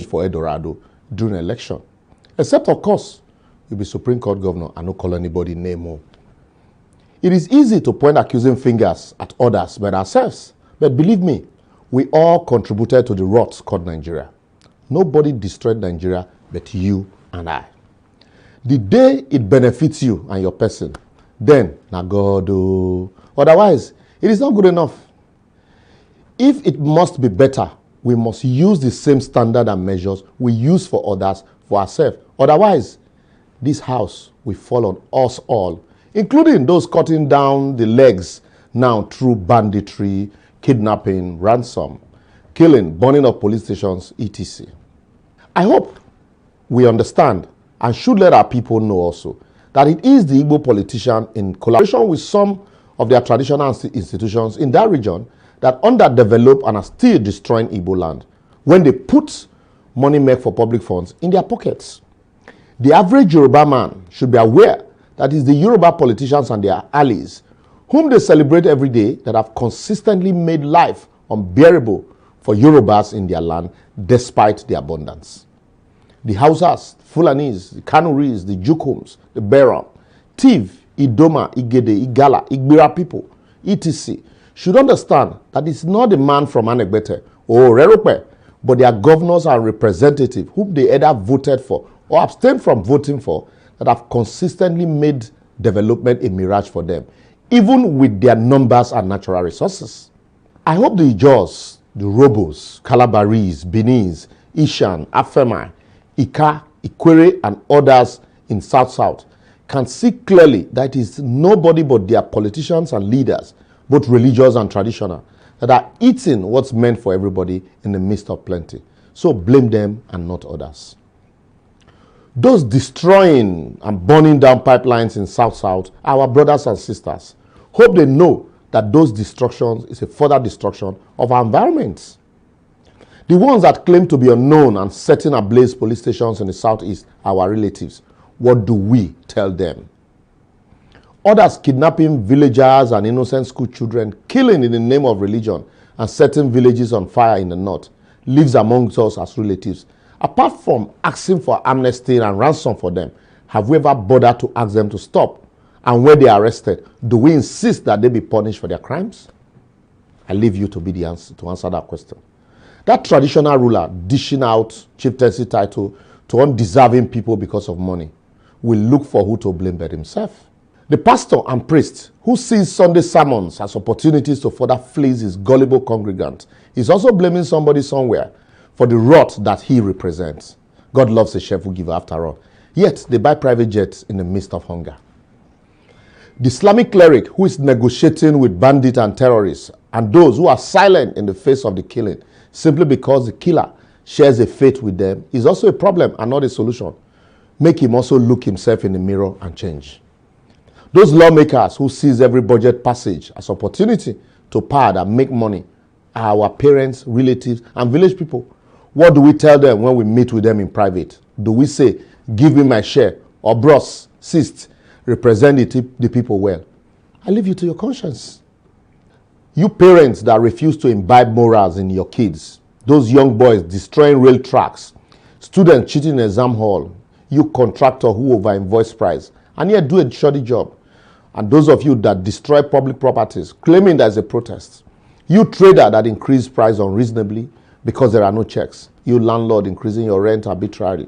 for Eldorado during election. Except, of course, you'll be Supreme Court governor and not call anybody name more. It is easy to point accusing fingers at others but ourselves. But believe me, we all contributed to the rot called Nigeria. Nobody destroyed Nigeria but you and I. The day it benefits you and your person, then, na God, oh. Otherwise, it is not good enough. If it must be better, we must use the same standard and measures we use for others for ourselves. Otherwise, this house will fall on us all, including those cutting down the legs now through banditry, kidnapping, ransom, killing, burning of police stations, etc. I hope we understand and should let our people know also that it is the Igbo politician in collaboration with some of their traditional institutions in that region that underdevelop and are still destroying Igbo land when they put money made for public funds in their pockets. The average Yoruba man should be aware that it's the Yoruba politicians and their allies whom they celebrate every day that have consistently made life unbearable for Yorubas in their land despite the abundance. The Hausas, Fulanis, the Kanuris, the Jukums, the Beram, Tiv, Idoma, Igede, Igala, Igbira people, etc. should understand that it's not the man from Anegbete or Rerope, but their governors and representatives whom they either voted for or abstained from voting for that have consistently made development a mirage for them, even with their numbers and natural resources. I hope the Ijaws, the Robos, Calabaris, Benis, Ishan, Afemai, Ika, Ikwere, and others in South-South can see clearly that it is nobody but their politicians and leaders, both religious and traditional, that are eating what's meant for everybody in the midst of plenty. So blame them and not others. Those destroying and burning down pipelines in South-South are our brothers and sisters. Hope they know that those destructions is a further destruction of our environments. The ones that claim to be unknown and setting ablaze police stations in the Southeast are our relatives. What do we tell them? Others kidnapping villagers and innocent school children, killing in the name of religion, and setting villages on fire in the north, lives amongst us as relatives. Apart from asking for amnesty and ransom for them, have we ever bothered to ask them to stop? And when they are arrested, do we insist that they be punished for their crimes? I leave you to be the answer to answer that question. That traditional ruler dishing out chieftaincy title to undeserving people because of money will look for who to blame but himself. The pastor and priest who sees Sunday sermons as opportunities to further fleece his gullible congregants is also blaming somebody somewhere for the rot that he represents. God loves a cheerful giver after all. Yet they buy private jets in the midst of hunger. The Islamic cleric who is negotiating with bandits and terrorists and those who are silent in the face of the killing simply because the killer shares a faith with them is also a problem and not a solution. Make him also look himself in the mirror and change. Those lawmakers who sees every budget passage as opportunity to pad and make money are our parents, relatives, and village people. What do we tell them when we meet with them in private? Do we say, give me my share, or bros, sis, represent the people well? I leave you to your conscience. You parents that refuse to imbibe morals in your kids, those young boys destroying rail tracks, students cheating in exam hall, you contractor who over-invoice price, and yet do a shoddy job, and those of you that destroy public properties, claiming there's a protest, you trader that increase price unreasonably because there are no checks, you landlord increasing your rent arbitrarily,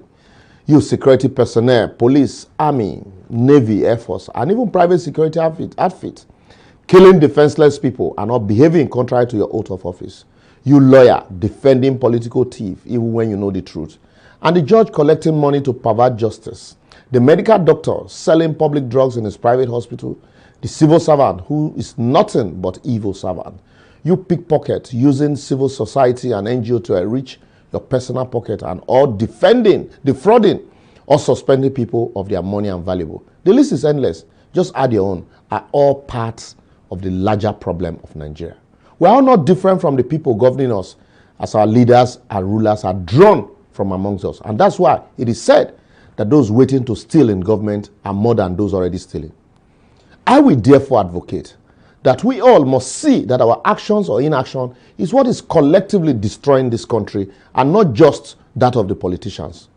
you security personnel, police, army, navy, air force, and even private security outfit, killing defenseless people and not behaving contrary to your oath of office, you lawyer defending political thief even when you know the truth, and the judge collecting money to pervert justice, the medical doctor selling public drugs in his private hospital, the civil servant who is nothing but evil servant, you pickpocket using civil society and NGO to enrich your personal pocket and all defrauding or suspending people of their money and valuable. The list is endless. Just add your own, are all parts of the larger problem of Nigeria. We are all not different from the people governing us, as our leaders and rulers are drawn from amongst us. And that's why it is said that those waiting to steal in government are more than those already stealing. I will therefore advocate that we all must see that our actions or inaction is what is collectively destroying this country and not just that of the politicians.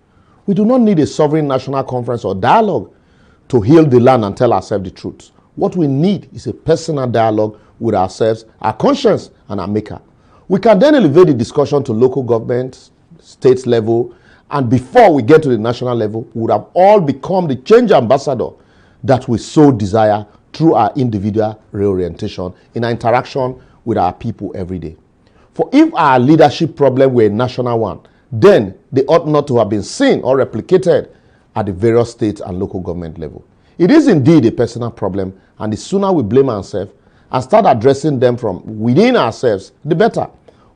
We do not need a sovereign national conference or dialogue to heal the land and tell ourselves the truth. What we need is a personal dialogue with ourselves, our conscience, and our maker. We can then elevate the discussion to local government, state level, and before we get to the national level, we would have all become the change ambassador that we so desire through our individual reorientation in our interaction with our people every day. For if our leadership problem were a national one, then they ought not to have been seen or replicated at the various state and local government level. It is indeed a personal problem, and the sooner we blame ourselves and start addressing them from within ourselves, the better.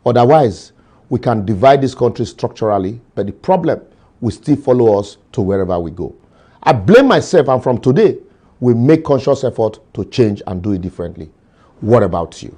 Otherwise, we can divide this country structurally, but the problem will still follow us to wherever we go. I blame myself, and from today, we make conscious effort to change and do it differently. What about you?